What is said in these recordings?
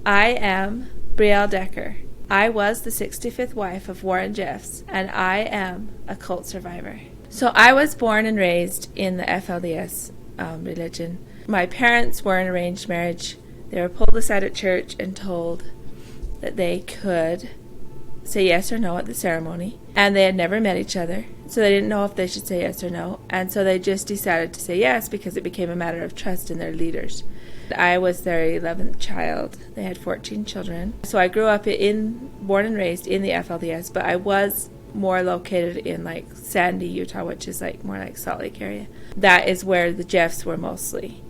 I am Brielle Decker. I was the 65th wife of Warren Jeffs, and I am a cult survivor. So I was born and raised in the FLDS religion. My parents were in arranged marriage. They were pulled aside at church and told that they could say yes or no at the ceremony. And they had never met each other, so they didn't know if they should say yes or no. And so they just decided to say yes because it became a matter of trust in their leaders. I was their 11th child. They had 14 children. So I grew up born and raised in the FLDS, but I was more located in like Sandy, Utah, which is like more like Salt Lake area. That is where the Jeffs were mostly.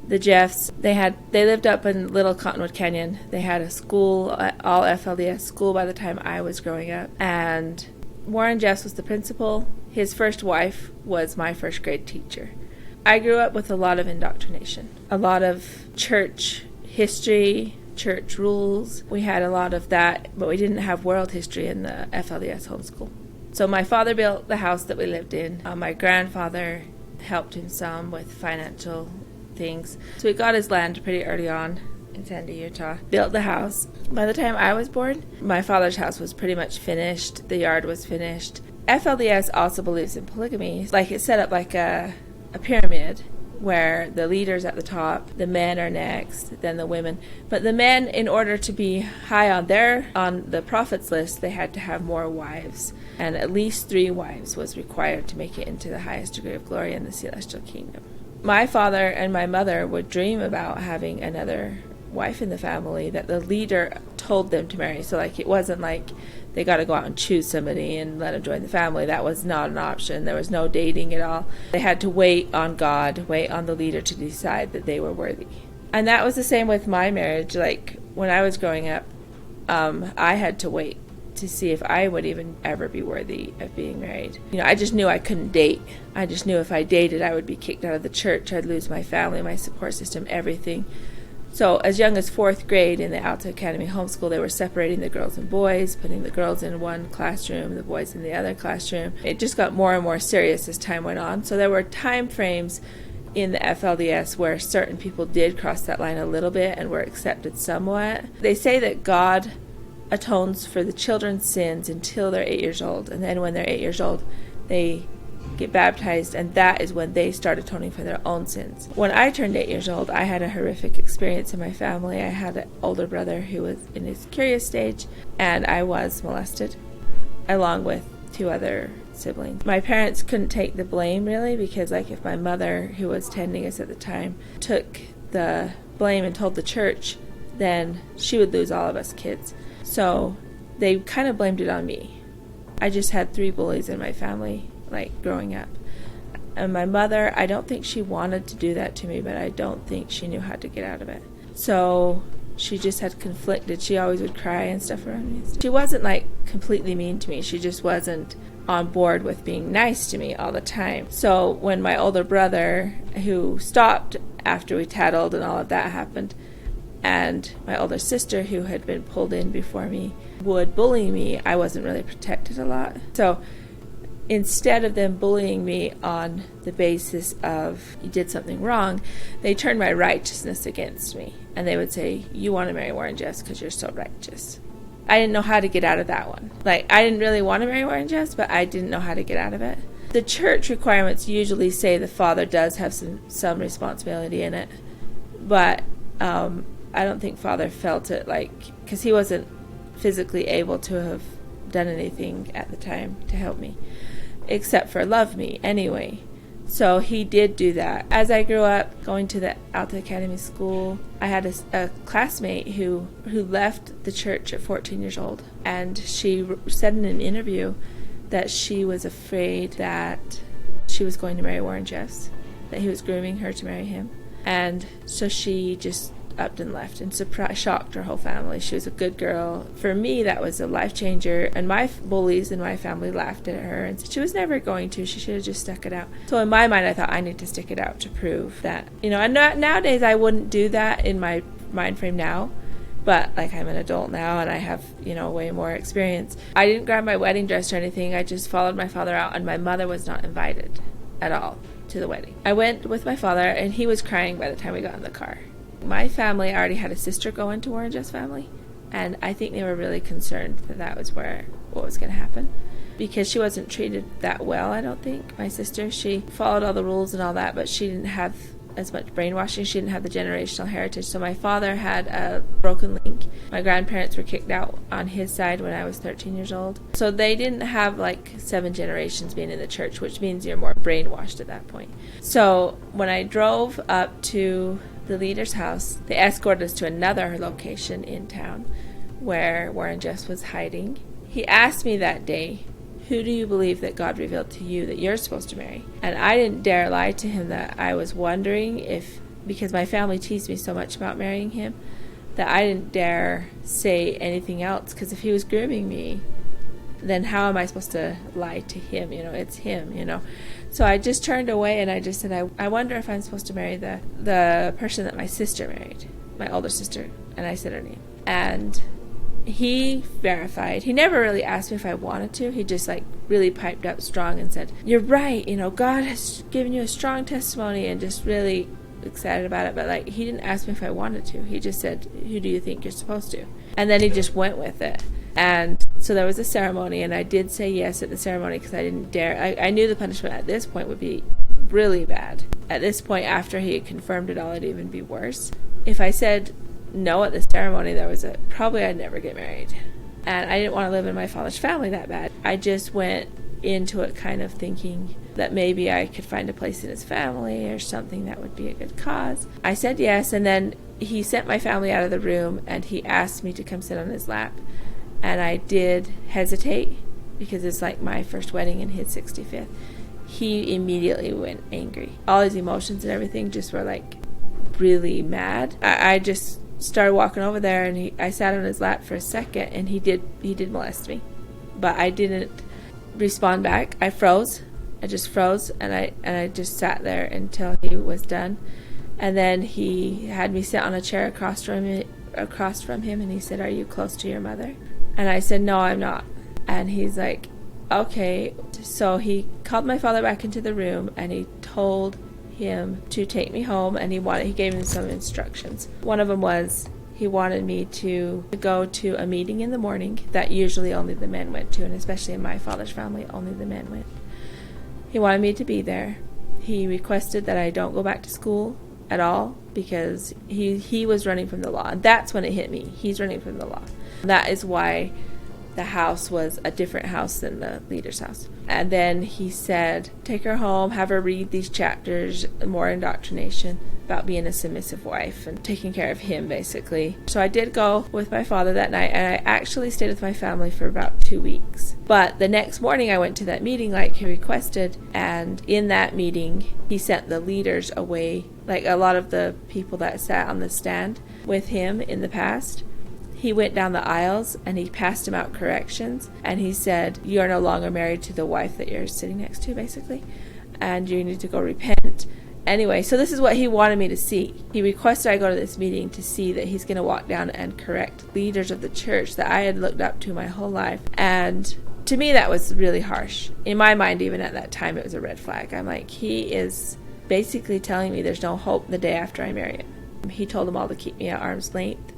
The Jeffs, they lived up in Little Cottonwood Canyon. They had a school, all FLDS school by the time I was growing up. And Warren Jeffs was the principal. His first wife was my first grade teacher. I grew up with a lot of indoctrination, a lot of church history, church rules. We had a lot of that, but we didn't have world history in the FLDS homeschool. So my father built the house that we lived in. My grandfather helped him some with financial things. So he got his land pretty early on in Sandy, Utah. Built the house. By the time I was born, my father's house was pretty much finished. The yard was finished. FLDS also believes in polygamy. Like it's set up like a pyramid where the leaders at the top, the men are next, then the women. But the men, in order to be high on the prophet's list, they had to have more wives. And at least 3 wives was required to make it into the highest degree of glory in the celestial kingdom. My father and my mother would dream about having another wife in the family that the leader told them to marry. So like it wasn't like they got to go out and choose somebody and let them join the family. That was not an option. There was no dating at all. They had to wait on God, wait on the leader to decide that they were worthy. And that was the same with my marriage. Like when I was growing up, I had to wait to see if I would even ever be worthy of being married. I just knew I couldn't date. I just knew if I dated, I would be kicked out of the church. I'd lose my family, my support system, everything. So as young as 4th grade in the Alta Academy homeschool, they were separating the girls and boys, putting the girls in one classroom, the boys in the other classroom. It just got more and more serious as time went on. So there were time frames in the FLDS where certain people did cross that line a little bit and were accepted somewhat. They say that God atones for the children's sins until they're 8 years old, and then when they're 8 years old they get baptized, and that is when they start atoning for their own sins. When I turned 8 years old, I had a horrific experience in my family. I had an older brother who was in his curious stage, and I was molested along with 2 other siblings. My parents couldn't take the blame really, because like if my mother, who was tending us at the time, took the blame and told the church, then she would lose all of us kids. So they kind of blamed it on me. I just had 3 bullies in my family, like growing up. And my mother, I don't think she wanted to do that to me, but I don't think she knew how to get out of it. So she just had conflicted. She always would cry and stuff around me. She wasn't like completely mean to me. She just wasn't on board with being nice to me all the time. So when my older brother, who stopped after we tattled and all of that happened, and my older sister, who had been pulled in before me, would bully me, I wasn't really protected a lot. So instead of them bullying me on the basis of you did something wrong, they turned my righteousness against me. And they would say, you want to marry Warren Jeffs because you're so righteous. I didn't know how to get out of that one. Like, I didn't really want to marry Warren Jeffs, but I didn't know how to get out of it. The church requirements usually say the father does have some responsibility in it. But I don't think father felt it, like, because he wasn't physically able to have done anything at the time to help me, except for love me anyway. So he did do that. As I grew up going to the Alta Academy school, I had a classmate who left the church at 14 years old, and she said in an interview that she was afraid that she was going to marry Warren Jeffs, that he was grooming her to marry him. And so she just upped and left and shocked her whole family. She was a good girl. For me, that was a life changer, and my bullies in my family laughed at her and said she was never going to. She should have just stuck it out. So in my mind, I thought I need to stick it out to prove that, and nowadays I wouldn't do that in my mind frame now, but like I'm an adult now and I have, way more experience. I didn't grab my wedding dress or anything. I just followed my father out, and my mother was not invited at all to the wedding. I went with my father, and he was crying by the time we got in the car. My family already had a sister go into Warren Jeff's family, and I think they were really concerned that that was what was going to happen, because she wasn't treated that well, I don't think. My sister, she followed all the rules and all that, but she didn't have as much brainwashing. She didn't have the generational heritage. So my father had a broken link. My grandparents were kicked out on his side when I was 13 years old. So they didn't have like 7 generations being in the church, which means you're more brainwashed at that point. So when I drove up to the leader's house, they escorted us to another location in town where Warren Jeffs was hiding. He asked me that day, who do you believe that God revealed to you that you're supposed to marry? And I didn't dare lie to him that I was wondering if, because my family teased me so much about marrying him, that I didn't dare say anything else, because if he was grooming me, then how am I supposed to lie to him? It's him, So I just turned away and I just said, I wonder if I'm supposed to marry the person that my sister married, my older sister. And I said her name. And he verified. He never really asked me if I wanted to. He just really piped up strong and said, you're right, God has given you a strong testimony, and just really excited about it. But he didn't ask me if I wanted to. He just said, who do you think you're supposed to? And then he just went with it. And so there was a ceremony, and I did say yes at the ceremony because I didn't dare. I knew the punishment at this point would be really bad. At this point, after he had confirmed it all, it'd even be worse. If I said no at the ceremony, probably I'd never get married. And I didn't want to live in my father's family that bad. I just went into it kind of thinking that maybe I could find a place in his family or something that would be a good cause. I said yes, and then he sent my family out of the room, and he asked me to come sit on his lap. And I did hesitate because it's my first wedding and his 65th. He immediately went angry. All his emotions and everything just were really mad. I just started walking over there, and I sat on his lap for a second, and he did molest me, but I didn't respond back. I froze. I just froze, and I just sat there until he was done. And then he had me sit on a chair across from him, and he said, "Are you close to your mother?" And I said, "No, I'm not." And he's like, "Okay." So he called my father back into the room, and he told him to take me home, and he gave me some instructions. One of them was he wanted me to go to a meeting in the morning that usually only the men went to, and especially in my father's family, only the men went. He wanted me to be there. He requested that I don't go back to school at all because he was running from the law, and that's when it hit me. He's running from the law. That is why the house was a different house than the leader's house. And then he said, take her home, have her read these chapters, more indoctrination about being a submissive wife and taking care of him, basically. So I did go with my father that night, and I actually stayed with my family for about 2 weeks. But the next morning I went to that meeting like he requested, and in that meeting he sent the leaders away, a lot of the people that sat on the stand with him in the past. He went down the aisles and he passed him out corrections, and he said, you are no longer married to the wife that you're sitting next to, basically, and you need to go repent. Anyway, so this is what he wanted me to see. He requested I go to this meeting to see that he's going to walk down and correct leaders of the church that I had looked up to my whole life. And to me, that was really harsh. In my mind, even at that time, it was a red flag. I'm like, he is basically telling me there's no hope the day after I marry him. He told them all to keep me at arm's length,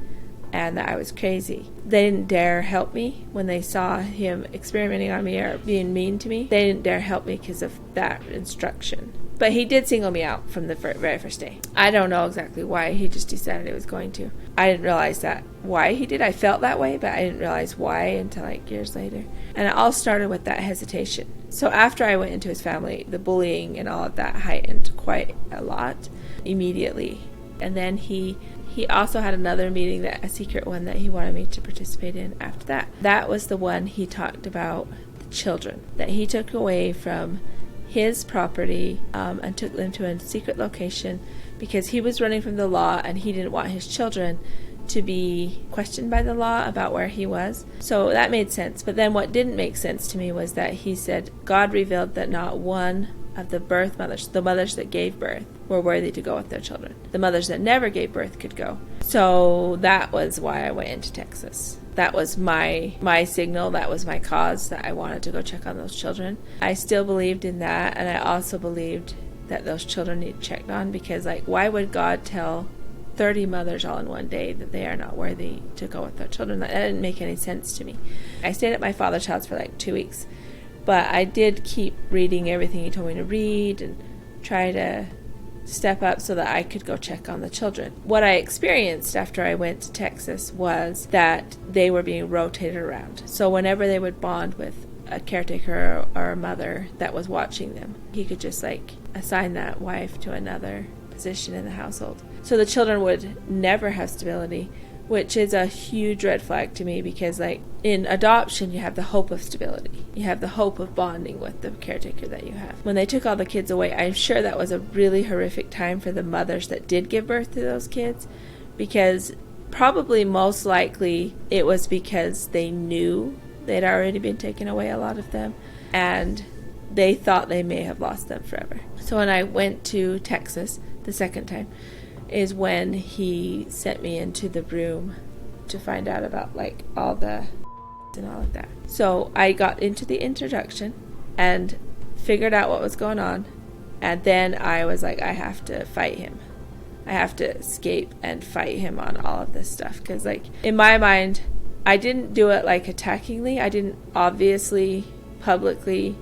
and that I was crazy. They didn't dare help me when they saw him experimenting on me or being mean to me. They didn't dare help me because of that instruction. But he did single me out from the very first day. I don't know exactly why. He just decided he was going to. I didn't realize that why he did. I felt that way, but I didn't realize why until years later. And it all started with that hesitation. So after I went into his family, the bullying and all of that heightened quite a lot immediately. And then he also had another meeting, a secret one that he wanted me to participate in after that. That was the one he talked about the children, that he took away from his property and took them to a secret location because he was running from the law and he didn't want his children to be questioned by the law about where he was. So that made sense. But then what didn't make sense to me was that he said God revealed that not one of the birth mothers, the mothers that gave birth, were worthy to go with their children. The mothers that never gave birth could go. So that was why I went into Texas. That was my signal. That was my cause, that I wanted to go check on those children. I still believed in that, and I also believed that those children need checked on because, why would God tell 30 mothers all in one day, that they are not worthy to go with their children. That didn't make any sense to me. I stayed at my father's house for like 2 weeks, but I did keep reading everything he told me to read and try to step up so that I could go check on the children. What I experienced after I went to Texas was that they were being rotated around. So whenever they would bond with a caretaker or a mother that was watching them, he could just like assign that wife to another position in the household. So the children would never have stability, which is a huge red flag to me, because like in adoption you have the hope of stability. You have the hope of bonding with the caretaker that you have. When they took all the kids away, I'm sure that was a really horrific time for the mothers that did give birth to those kids, because probably most likely it was because they knew they'd already been taken away, a lot of them, and they thought they may have lost them forever. So when I went to Texas the second time is when he sent me into the room to find out about like all the and all of that. So I got into the introduction and figured out what was going on, and then I was like, I have to fight him. I have to escape and fight him on all of this stuff, because like in my mind I didn't do it like attackingly. I didn't obviously publicly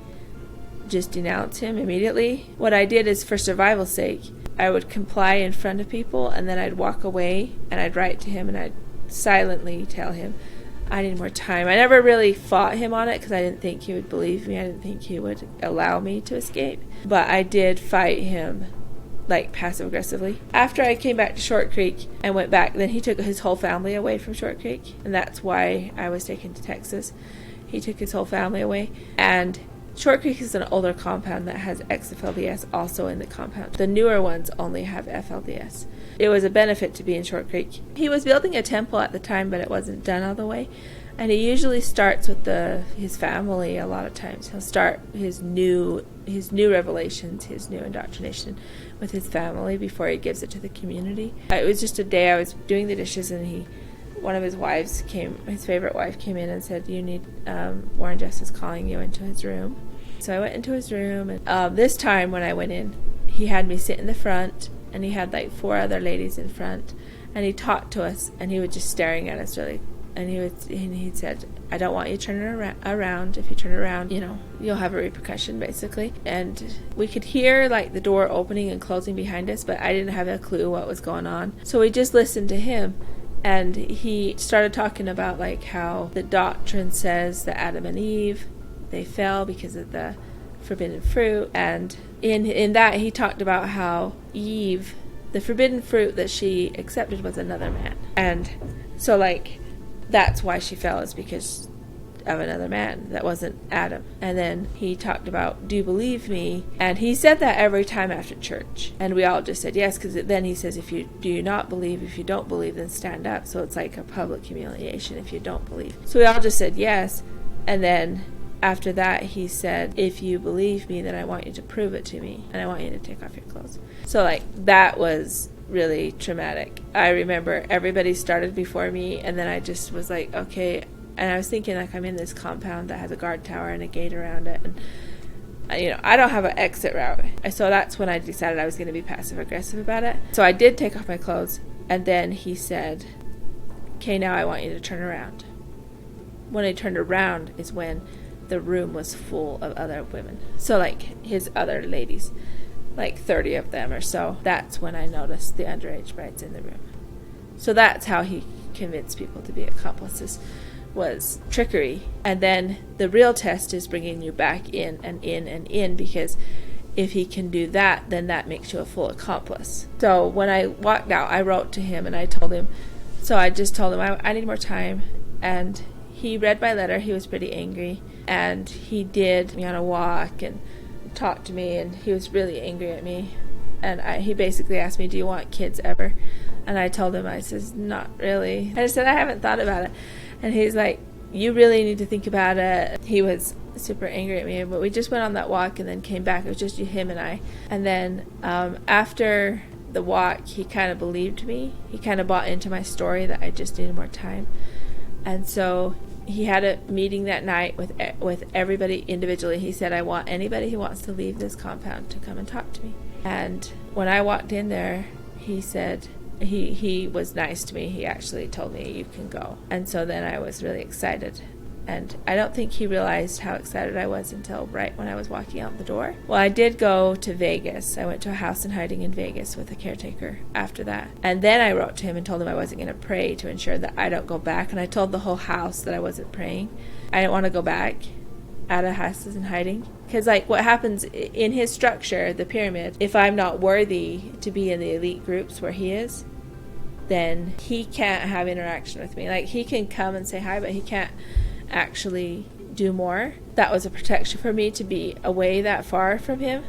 just denounce him immediately. What I did is, for survival's sake, I would comply in front of people, and then I'd walk away and I'd write to him and I'd silently tell him I need more time. I never really fought him on it because I didn't think he would believe me. I didn't think he would allow me to escape. But I did fight him like passive aggressively. After I came back to Short Creek and went back, then he took his whole family away from Short Creek, and that's why I was taken to Texas. He took his whole family away, and Short Creek is an older compound that has XFLDS also in the compound. The newer ones only have FLDS. It was a benefit to be in Short Creek. He was building a temple at the time, but it wasn't done all the way. And he usually starts with his family a lot of times. He'll start his new revelations, his new indoctrination with his family before he gives it to the community. It was just a day I was doing the dishes, and one of his wives his favorite wife came in and said, Warren Jeffs is calling you into his room. So I went into his room, and this time when I went in, he had me sit in the front, and he had like 4 other ladies in front, and he talked to us, and he was just staring at us really. And he said, I don't want you turning around. If you turn around, you'll have a repercussion, basically. And we could hear like the door opening and closing behind us, but I didn't have a clue what was going on. So we just listened to him. And he started talking about like how the doctrine says that Adam and Eve, they fell because of the forbidden fruit. And in that he talked about how Eve, the forbidden fruit that she accepted was another man. And so like that's why she fell, is because of another man that wasn't Adam. And then he talked about, do you believe me? And he said that every time after church, and we all just said yes, because then he says, if you don't believe, then stand up. So it's like a public humiliation if you don't believe. So we all just said yes. And then after that he said, if you believe me, then I want you to prove it to me, and I want you to take off your clothes. So like that was really traumatic. I remember everybody started before me, and then I just was like, okay. And I was thinking like, I'm in this compound that has a guard tower and a gate around it, and I don't have an exit route. So that's when I decided I was going to be passive aggressive about it. So I did take off my clothes, and then he said, okay, now I want you to turn around. When I turned around is when the room was full of other women. So like his other ladies, like 30 of them or so. That's when I noticed the underage brides in the room. So that's how he convinced people to be accomplices, was trickery. And then the real test is bringing you back in and in and in, because if he can do that, then that makes you a full accomplice. So when I walked out, I wrote to him and I told him, I need more time. And he read my letter. He was pretty angry, and he did me on a walk and talked to me, and he was really angry at me. And he basically asked me, do you want kids ever? And I told him, I says, not really. I just said, I haven't thought about it. And he's like, you really need to think about it. He was super angry at me, but we just went on that walk and then came back. It was just him and I. And then after the walk, he kind of believed me. He kind of bought into my story that I just needed more time. And so he had a meeting that night with everybody individually. He said, I want anybody who wants to leave this compound to come and talk to me. And when I walked in there, he said, he was nice to me. He actually told me, you can go. And so then I was really excited. And I don't think he realized how excited I was until right when I was walking out the door. Well, I did go to Vegas. I went to a house in hiding in Vegas with a caretaker after that. And then I wrote to him and told him I wasn't going to pray to ensure that I don't go back. And I told the whole house that I wasn't praying. I didn't want to go back out of houses in hiding. Because like what happens in his structure, the pyramid, if I'm not worthy to be in the elite groups where he is, then he can't have interaction with me. Like he can come and say hi, but he can't actually do more. That was a protection for me to be away that far from him.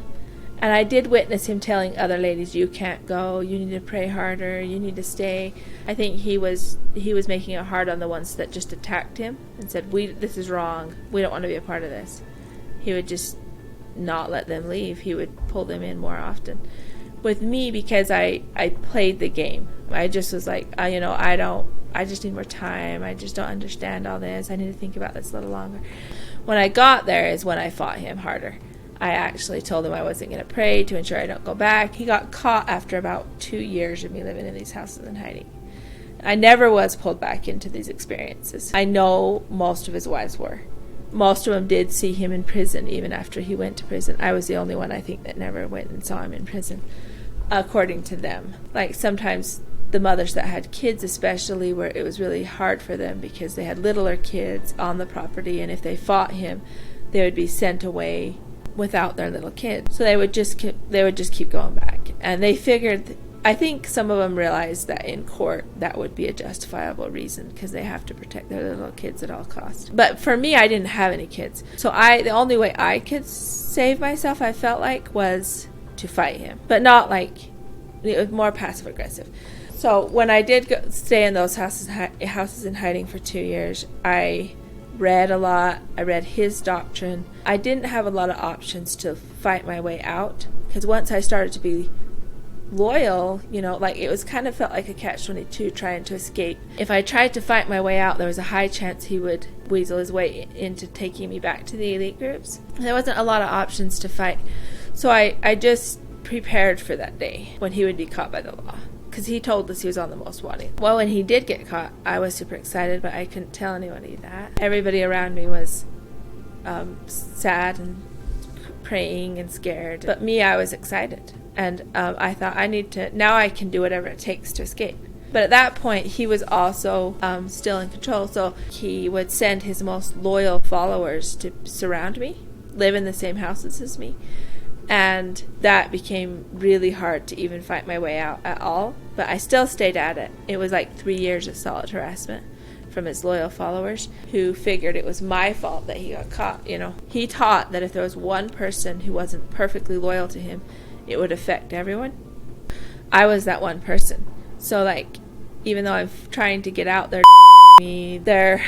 And I did witness him telling other ladies, you can't go, you need to pray harder, you need to stay. I think he was making it hard on the ones that just attacked him and said, this is wrong, we don't want to be a part of this. He would just not let them leave. He would pull them in more often. With me, because I played the game, I just was like, I just need more time. I just don't understand all this. I need to think about this a little longer. When I got there is when I fought him harder. I actually told him I wasn't going to pray to ensure I don't go back. He got caught after about 2 years of me living in these houses and hiding. I never was pulled back into these experiences. I know most of his wives were. Most of them did see him in prison even after he went to prison. I was the only one, I think, that never went and saw him in prison, according to them. Like sometimes the mothers that had kids especially, where it was really hard for them because they had littler kids on the property, and if they fought him, they would be sent away without their little kids. So they would just keep going back. And they figured, I think some of them realized that in court that would be a justifiable reason because they have to protect their little kids at all costs. But for me, I didn't have any kids. So the only way I could save myself, I felt like, was to fight him. But not like, it was more passive aggressive. So when I did stay in those houses in hiding for 2 years, I read a lot. I read his doctrine. I didn't have a lot of options to fight my way out because once I started to be loyal, like it was kind of felt like a catch-22 trying to escape. If I tried to fight my way out, there was a high chance he would weasel his way into taking me back to the elite groups. There wasn't a lot of options to fight. So I just prepared for that day when he would be caught by the law. Because he told us he was on the most wanted. Well, when he did get caught, I was super excited, but I couldn't tell anybody that. Everybody around me was sad and praying and scared. But me, I was excited. And I thought, now I can do whatever it takes to escape. But at that point, he was also still in control. So he would send his most loyal followers to surround me, live in the same houses as me. And that became really hard to even fight my way out at all. But I still stayed at it. It was like 3 years of solid harassment from his loyal followers who figured it was my fault that he got caught. He taught that if there was one person who wasn't perfectly loyal to him, it would affect everyone. I was that one person. So like, even though I'm trying to get out, they're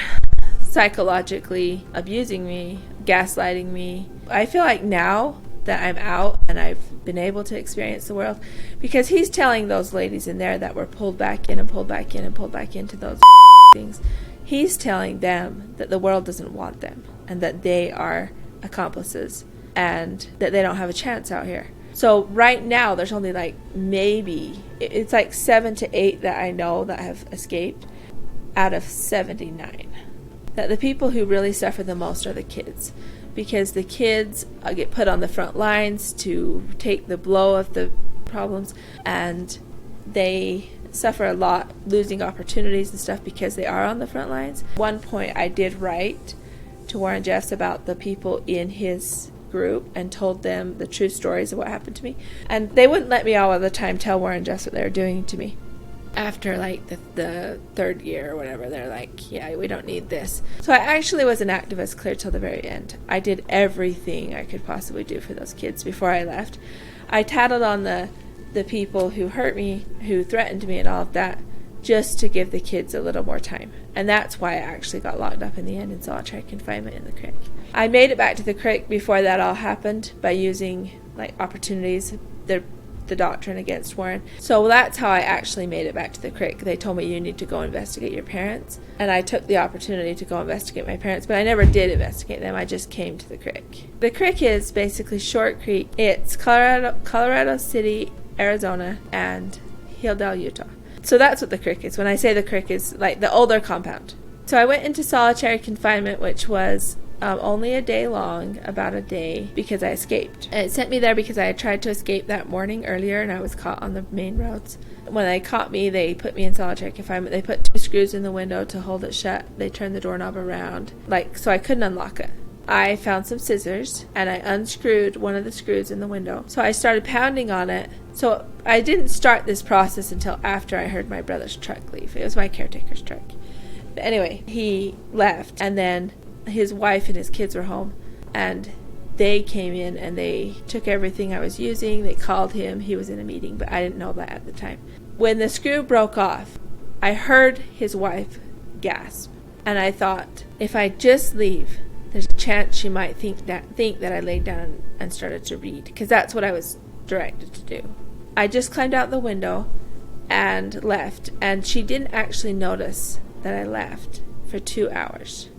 psychologically abusing me, gaslighting me. I feel like now that I'm out and I've been able to experience the world, because he's telling those ladies in there that were pulled back in and pulled back in and pulled back into those things, he's telling them that the world doesn't want them and that they are accomplices and that they don't have a chance out here. So right now there's only like it's like 7 to 8 that I know that have escaped out of 79. That the people who really suffer the most are the kids. Because the kids get put on the front lines to take the blow of the problems, and they suffer a lot losing opportunities and stuff because they are on the front lines. One point I did write to Warren Jeffs about the people in his group and told them the true stories of what happened to me, and they wouldn't let me all of the time tell Warren Jeffs what they were doing to me. After like the 3rd year or whatever, they're like, yeah, we don't need this. So I actually was an activist clear till the very end. I did everything I could possibly do for those kids before I left. I tattled on the people who hurt me, who threatened me and all of that, just to give the kids a little more time. And that's why I actually got locked up in the end in solitary confinement in the creek. I made it back to the creek before that all happened by using like opportunities, the doctrine against Warren. So that's how I actually made it back to the creek. They told me you need to go investigate your parents. And I took the opportunity to go investigate my parents, but I never did investigate them. I just came to the creek. The creek is basically Short Creek. It's Colorado City, Arizona, and Hildale, Utah. So that's what the crick is. When I say the crick is like the older compound. So I went into solitary confinement, which was only a day long, about a day, because I escaped. And it sent me there because I had tried to escape that morning earlier and I was caught on the main roads. When they caught me, they put me in solitary confinement. They put 2 screws in the window to hold it shut. They turned the doorknob around, so I couldn't unlock it. I found some scissors and I unscrewed one of the screws in the window. So I started pounding on it. So I didn't start this process until after I heard my brother's truck leave. It was my caretaker's truck. But anyway, he left, and then his wife and his kids were home, and they came in and they took everything I was using. They called him. He was in a meeting, but I didn't know that at the time. When the screw broke off, I heard his wife gasp, and I thought, if I just leave, there's a chance she might think that I laid down and started to read, because that's what I was directed to do. I just climbed out the window and left, and she didn't actually notice that I left for 2 hours,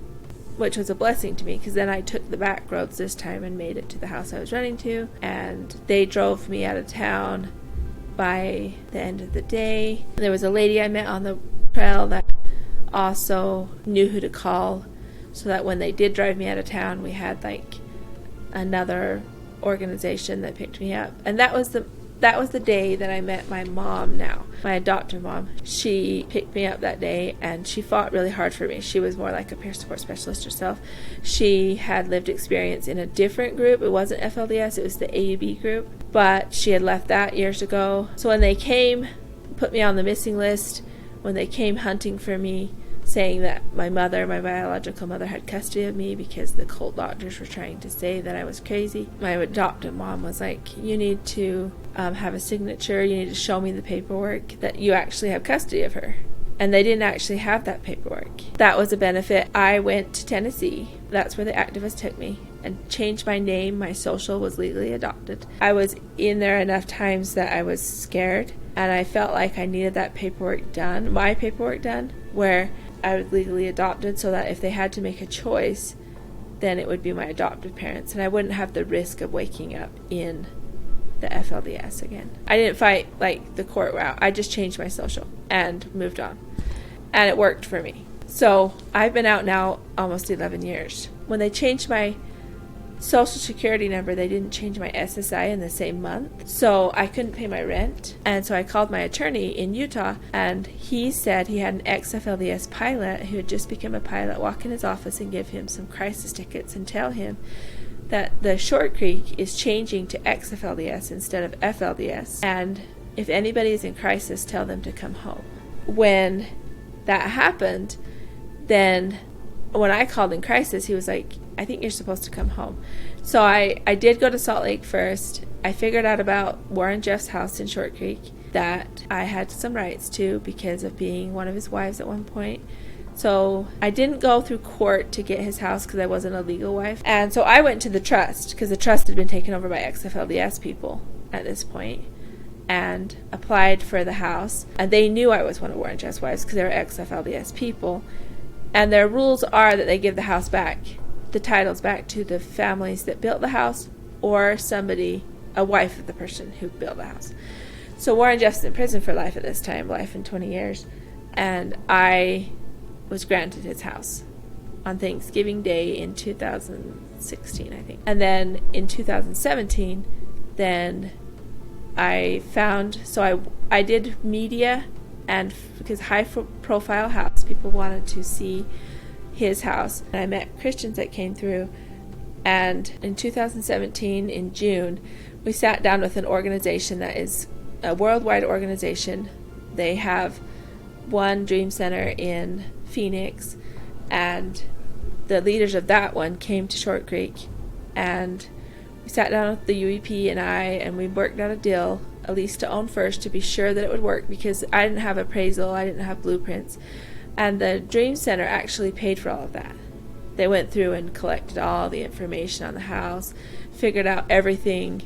which was a blessing to me, because then I took the back roads this time and made it to the house I was running to, and they drove me out of town by the end of the day. There was a lady I met on the trail that also knew who to call, so that when they did drive me out of town, we had like another organization that picked me up. And that was the day that I met my mom now, my adoptive mom. She picked me up that day, and she fought really hard for me. She was more like a peer support specialist herself. She had lived experience in a different group. It wasn't FLDS, it was the AUB group, but she had left that years ago. So when they came, put me on the missing list, when they came hunting for me, saying that my biological mother, had custody of me because the cult doctors were trying to say that I was crazy, my adoptive mom was like, you need to have a signature, you need to show me the paperwork that you actually have custody of her. And they didn't actually have that paperwork. That was a benefit. I went to Tennessee. That's where the activist took me, and changed my name. My social was legally adopted. I was in there enough times that I was scared, and I felt like I needed that paperwork done, my paperwork done, where I was legally adopted, so that if they had to make a choice, then it would be my adopted parents, and I wouldn't have the risk of waking up in the FLDS again. I didn't fight like the court route. I just changed my social and moved on, and it worked for me. So I've been out now almost 11 years. When they changed my social security number, they didn't change my SSI in the same month, so I couldn't pay my rent. And so I called my attorney in Utah, and he said he had an ex-FLDS pilot who had just become a pilot walk in his office and give him some crisis tickets and tell him that the Short Creek is changing to ex-FLDS instead of FLDS, and if anybody is in crisis, tell them to come home. When that happened, then when I called in crisis, he was like, I think you're supposed to come home. So I did go to Salt Lake first. I figured out about Warren Jeff's house in Short Creek that I had some rights to because of being one of his wives at one point. So I didn't go through court to get his house because I wasn't a legal wife. And so I went to the trust, because the trust had been taken over by ex-FLDS people at this point, and applied for the house. And they knew I was one of Warren Jeff's wives because they were ex-FLDS people. And their rules are that they give the house back, the titles back, to the families that built the house, or somebody, a wife of the person who built the house. So Warren Jeff's in prison for life at this time, life in 20 years. And I was granted his house on Thanksgiving Day in 2016, I think. And then in 2017, then I found, so I did media, and because high-profile house, people wanted to see his house. And I met Christians that came through, and in 2017, in June, we sat down with an organization that is a worldwide organization. They have one Dream Center in Phoenix, and the leaders of that one came to Short Creek, and we sat down with the UEP and we worked out a deal, a lease to own first, to be sure that it would work, because I didn't have appraisal, I didn't have blueprints, and the Dream Center actually paid for all of that. They went through and collected all the information on the house, figured out everything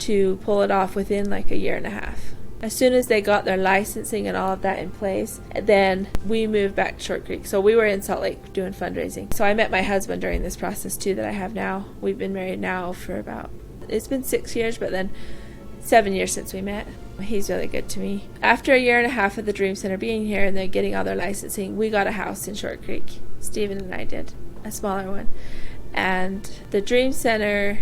to pull it off within like a year and a half. As soon as they got their licensing and all of that in place, then we moved back to Short Creek. So we were in Salt Lake doing fundraising. So I met my husband during this process too that I have now. We've been married now for it's been 6 years, but then 7 years since we met. He's really good to me. After a year and a half of the Dream Center being here and they're getting all their licensing, we got a house in Short Creek. Stephen and I did, a smaller one. And the Dream Center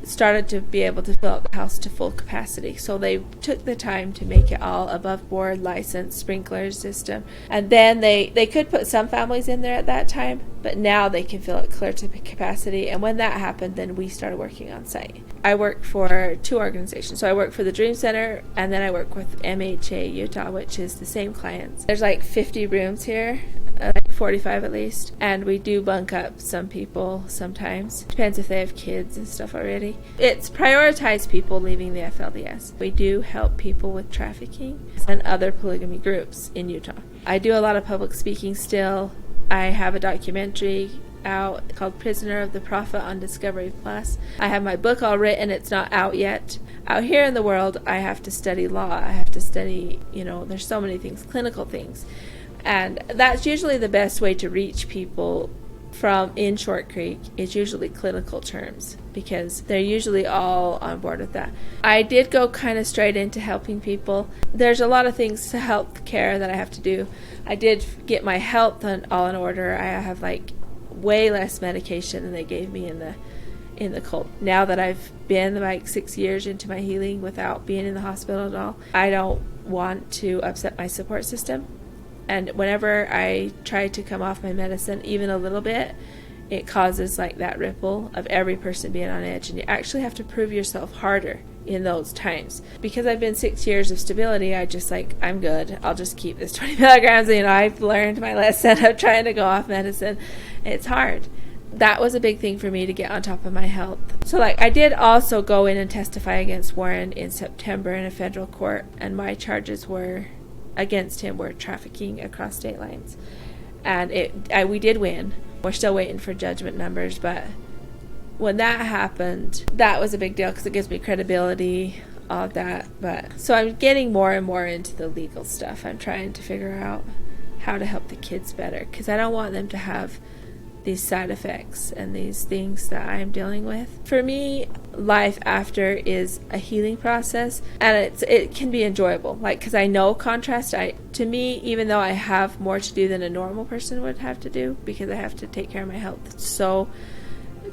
started to be able to fill out the house to full capacity. So they took the time to make it all above board, licensed, sprinkler system. And then they could put some families in there at that time, but now they can fill it clear to capacity. And when that happened, then we started working on site. I work for 2 organizations. So I work for the Dream Center, and then I work with MHA Utah, which is the same clients. There's like 50 rooms here. Like 45 at least, and we do bunk up some people sometimes. Depends if they have kids and stuff already. It's prioritized people leaving the FLDS. We do help people with trafficking and other polygamy groups in Utah. I do a lot of public speaking still. I have a documentary out called Prisoner of the Prophet on Discovery Plus. I have my book all written. It's not out yet. Out here in the world, I have to study law. I have to study, there's so many things, clinical things. And that's usually the best way to reach people from in Short Creek is usually clinical terms, because they're usually all on board with that. I did go kind of straight into helping people. There's a lot of things to health care that I have to do. I did get my health all in order. I have like way less medication than they gave me in the cult. Now that I've been like 6 years into my healing without being in the hospital at all, I don't want to upset my support system. And whenever I try to come off my medicine, even a little bit, it causes like that ripple of every person being on edge. And you actually have to prove yourself harder in those times. Because I've been 6 years of stability, I'm good. I'll just keep this 20 milligrams. I've learned my lesson of trying to go off medicine. It's hard. That was a big thing for me to get on top of my health. So I did also go in and testify against Warren in September in a federal court. And my charges against him were trafficking across state lines, and we did win. We're still waiting for judgment numbers, but when that happened, that was a big deal because it gives me credibility, all of that. But so I'm getting more and more into the legal stuff. I'm trying to figure out how to help the kids better, because I don't want them to have these side effects and these things that I'm dealing with. For me, life after is a healing process, and it can be enjoyable. Because I know contrast. To me, even though I have more to do than a normal person would have to do, because I have to take care of my health so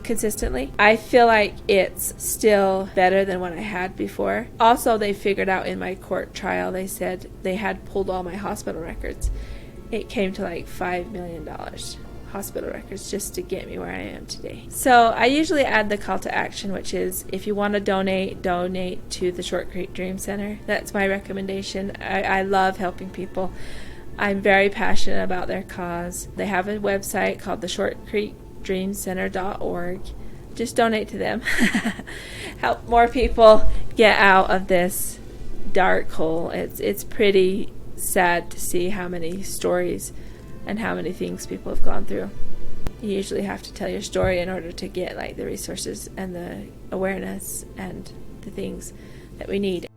consistently, I feel like it's still better than what I had before. Also, they figured out in my court trial, they said they had pulled all my hospital records. It came to like $5 million. Hospital records just to get me where I am today. So I usually add the call to action, which is if you want to donate to the Short Creek Dream Center. That's my recommendation. I love helping people. I'm very passionate about their cause. They have a website called the shortcreekdreamcenter.org. Just donate to them. Help more people get out of this dark hole. It's pretty sad to see how many stories and how many things people have gone through. You usually have to tell your story in order to get the resources and the awareness and the things that we need.